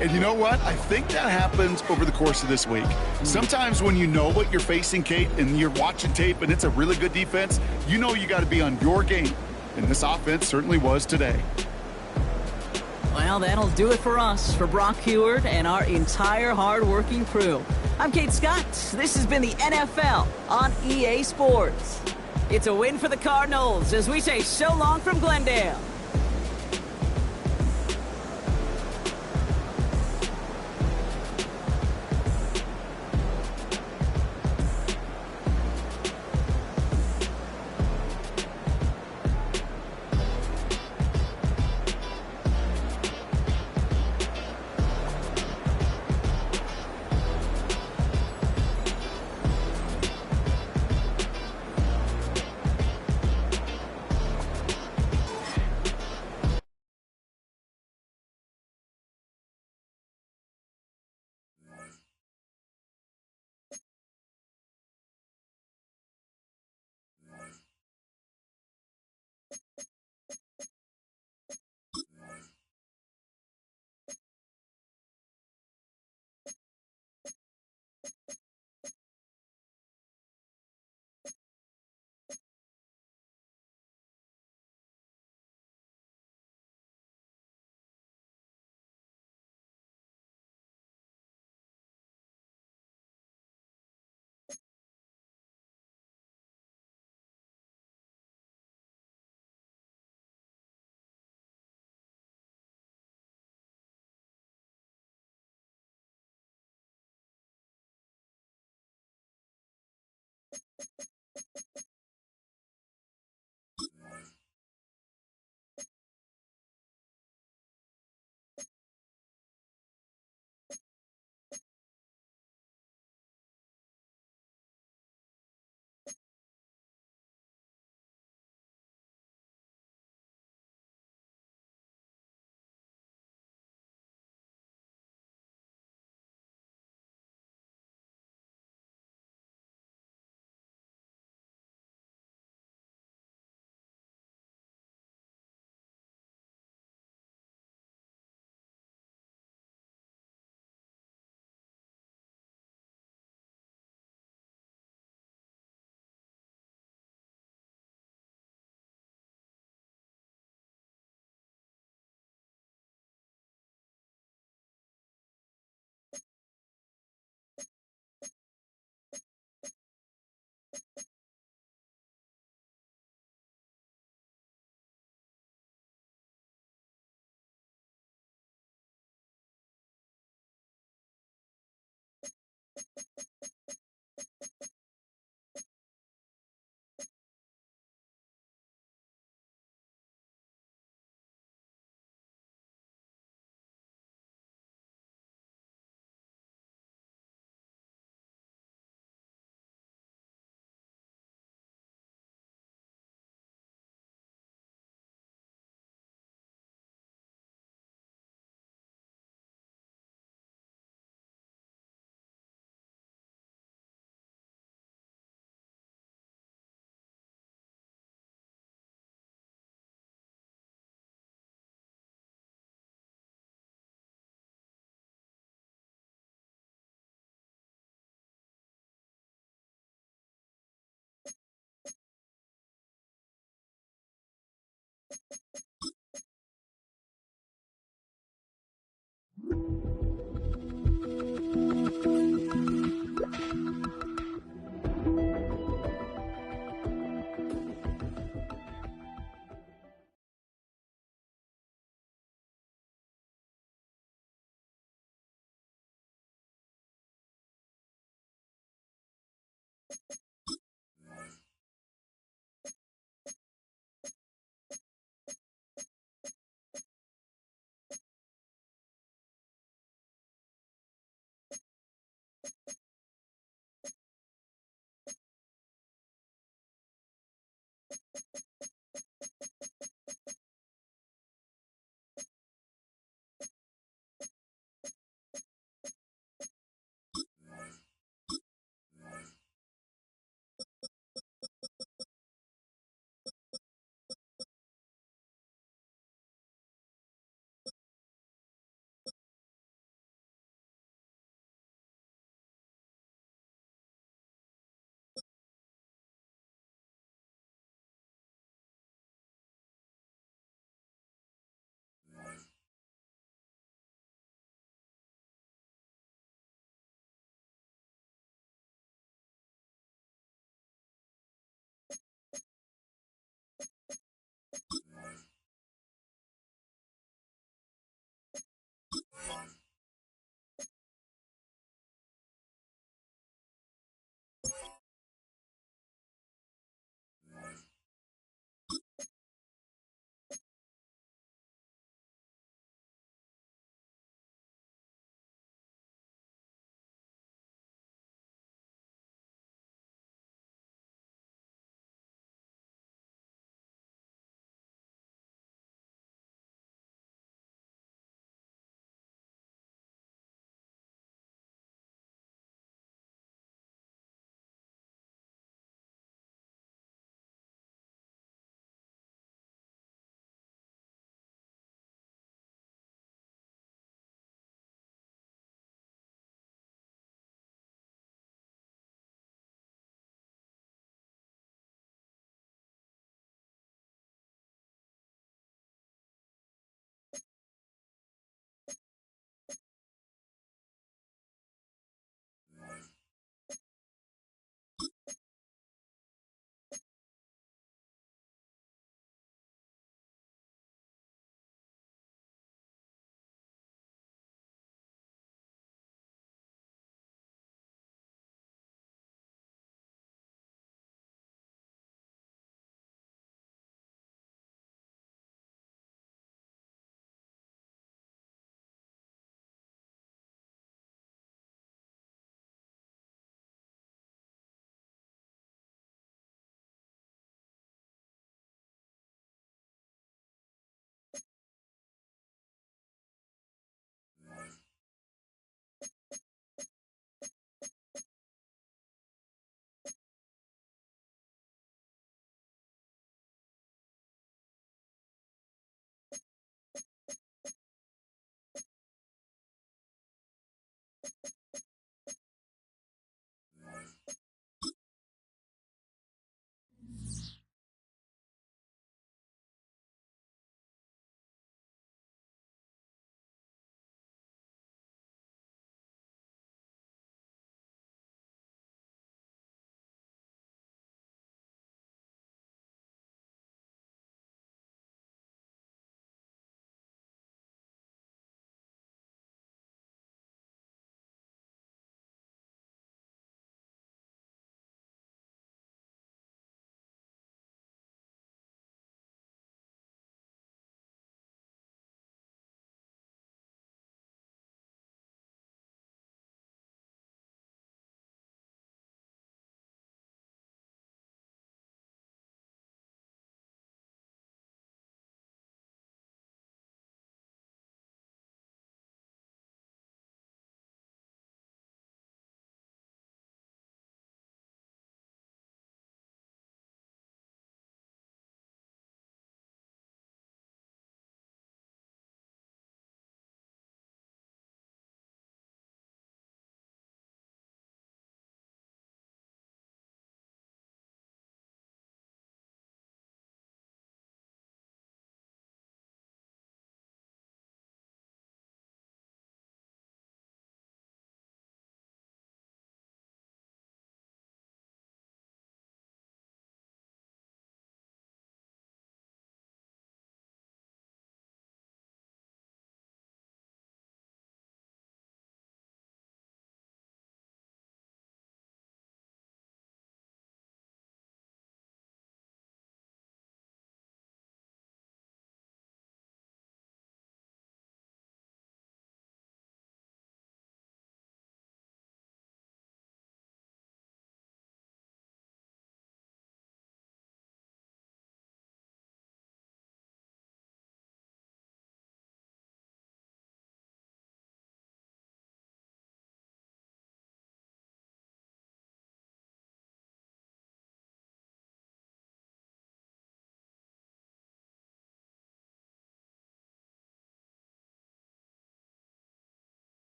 And you know what? I think that happens over the course of this week. Sometimes when you know what you're facing, Kate, and you're watching tape and it's a really good defense, you know you got to be on your game. And this offense certainly was today. Well, that'll do it for us, for Brock Huard and our entire hard-working crew. I'm Kate Scott. This has been the NFL on EA Sports. It's a win for the Cardinals as we say so long from Glendale.